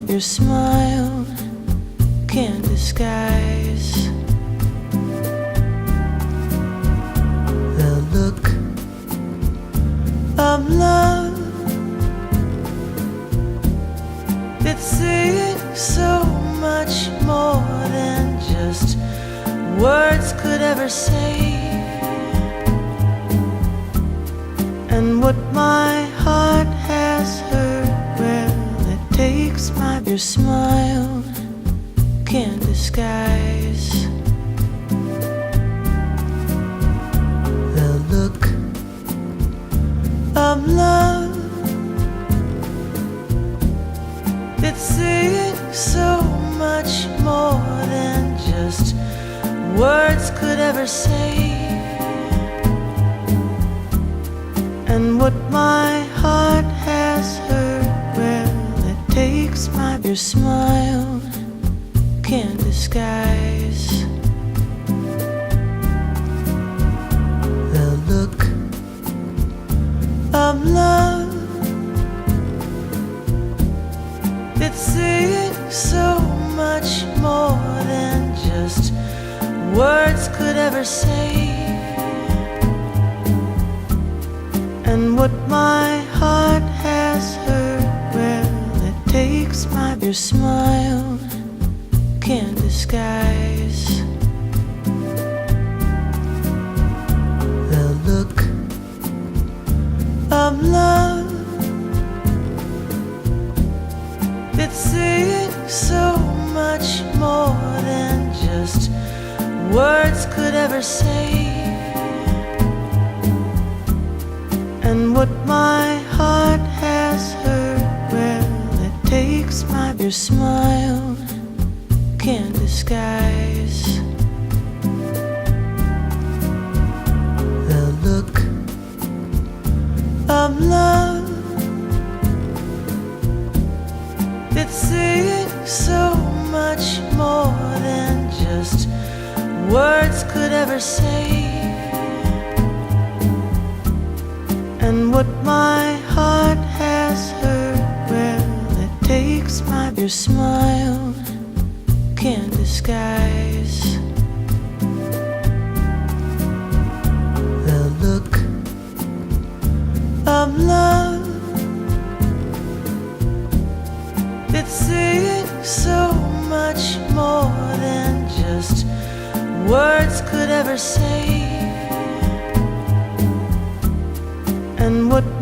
your smile can't disguise. The look of love that's saying so much more than just words could ever say. And what my heart has heard, well, it takes your smile can't disguise. The look of love that's saying so much more than just words could ever say. And what my heart has heard, well, it takes your smile can't disguise. The look of love that's saying so much more than just words could ever say. And what my heart has heard, well, it takes your smile can't disguise. The look of love that's saying so much more than just words could ever say. And what my heart has heard, well, it takes your smile can't disguise. The look of love that's saying so much more than just words could ever say. And what my heart has heard, well, it takes your smile can't disguise. The look of love that's saying so much more than just words could ever say. And what my